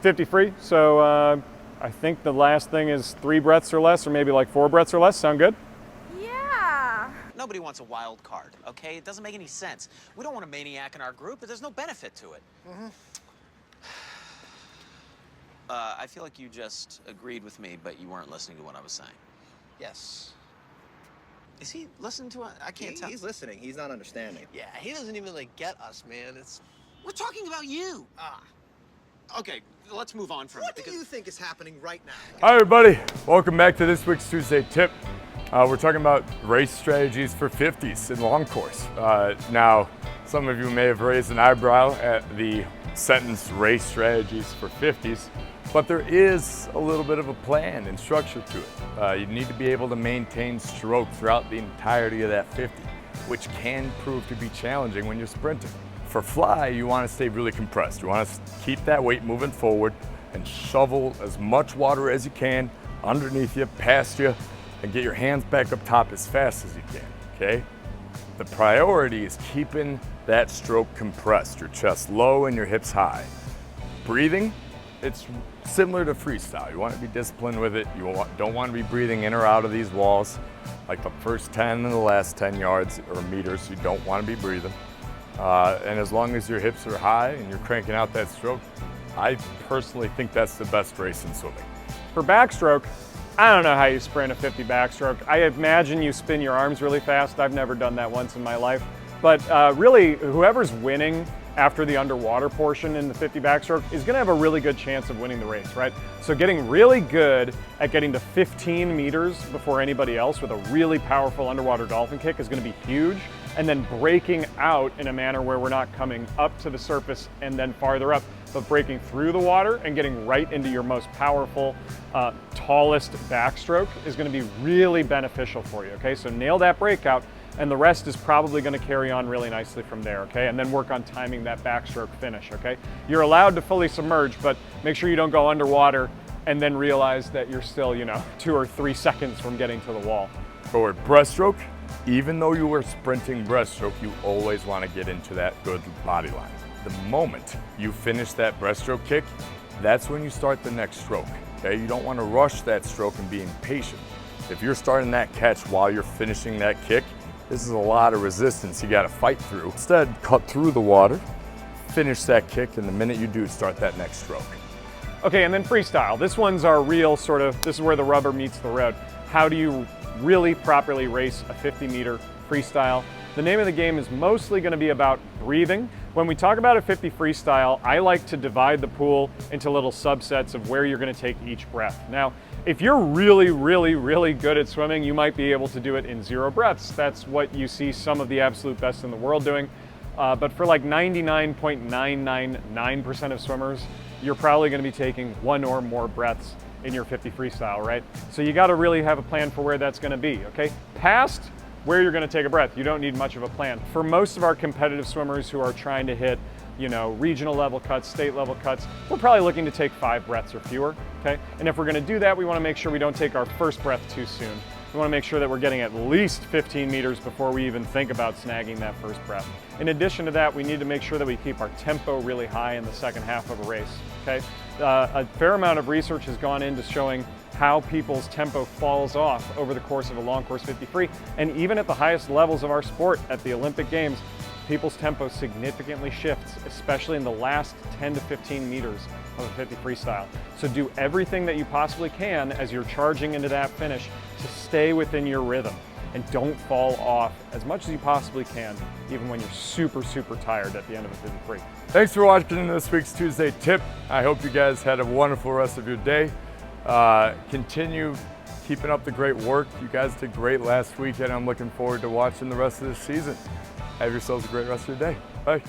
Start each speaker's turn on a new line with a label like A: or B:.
A: 50 free, so I think the last thing is 3 breaths or less, or maybe like 4 breaths or less. Sound good?
B: Yeah.
C: Nobody wants a wild card, okay? It doesn't make any sense. We don't want a maniac in our group, but there's no benefit to it. I feel like you just agreed with me, but you weren't listening to what I was saying.
D: Yes.
C: Is he listening to it? I can't tell.
D: He's listening. He's not understanding.
E: Yeah, he doesn't even like get us, man. It's
C: We're talking about you. Okay, let's move on from
D: What
C: it.
D: do you think is happening right now?
F: Hi everybody, welcome back to this week's Tuesday Tip. We're talking about race strategies for 50s in long course. Now, some of you may have raised an eyebrow at the sentence race strategies for 50s, but there is a little bit of a plan and structure to it. You need to be able to maintain stroke throughout the entirety of that 50, which can prove to be challenging when you're sprinting. For fly, you want to stay really compressed. You want to keep that weight moving forward and shovel as much water as you can underneath you, past you, and get your hands back up top as fast as you can, okay? The priority is keeping that stroke compressed, your chest low and your hips high. Breathing, it's similar to freestyle. You want to be disciplined with it. You don't want to be breathing in or out of these walls. Like the first 10 and the last 10 yards or meters, you don't want to be breathing. And as long as your hips are high and you're cranking out that stroke, I personally think that's the best race in swimming.
A: For backstroke, I don't know how you sprint a 50 backstroke. I imagine you spin your arms really fast. I've never done that once in my life. But really, whoever's winning after the underwater portion in the 50 backstroke is going to have a really good chance of winning the race, right? So getting really good at getting to 15 meters before anybody else with a really powerful underwater dolphin kick is going to be huge. And then breaking out in a manner where we're not coming up to the surface and then farther up, but breaking through the water and getting right into your most powerful, tallest backstroke is going to be really beneficial for you, okay? So nail that breakout, and the rest is probably going to carry on really nicely from there, okay? And then work on timing that backstroke finish, okay? You're allowed to fully submerge, but make sure you don't go underwater and then realize that you're still, 2 or 3 seconds from getting to the wall.
F: Forward breaststroke, even though you were sprinting breaststroke, you always want to get into that good body line. The moment you finish that breaststroke kick, that's when you start the next stroke, okay? You don't want to rush that stroke and be impatient. If you're starting that catch while you're finishing that kick, this is a lot of resistance you got to fight through. Instead, cut through the water, finish that kick, and the minute you do, start that next stroke.
A: Okay, and then freestyle. This one's our real this is where the rubber meets the road. How do you really properly race a 50-meter freestyle? The name of the game is mostly going to be about breathing. When we talk about a 50 freestyle, I like to divide the pool into little subsets of where you're going to take each breath. Now, if you're really, really, really good at swimming, you might be able to do it in 0 breaths. That's what you see some of the absolute best in the world doing. But for like 99.999% of swimmers, you're probably going to be taking 1 or more breaths in your 50 freestyle, right? So you got to really have a plan for where that's going to be, okay? Past where you're going to take a breath, you don't need much of a plan. For most of our competitive swimmers who are trying to hit, regional level cuts, state level cuts, we're probably looking to take 5 breaths or fewer, okay? And if we're going to do that, we want to make sure we don't take our first breath too soon. We want to make sure that we're getting at least 15 meters before we even think about snagging that first breath. In addition to that, we need to make sure that we keep our tempo really high in the second half of a race, okay? A fair amount of research has gone into showing how people's tempo falls off over the course of a long course 50 free, and even at the highest levels of our sport, at the Olympic Games, people's tempo significantly shifts, especially in the last 10 to 15 meters of a 50 freestyle. So do everything that you possibly can as you're charging into that finish to stay within your rhythm, and don't fall off as much as you possibly can, even when you're super, super tired at the end of a 50 free.
F: Thanks for watching this week's Tuesday Tip. I hope you guys had a wonderful rest of your day. Continue keeping up the great work. You guys did great last weekend. I'm looking forward to watching the rest of this season. Have yourselves a great rest of your day. Bye.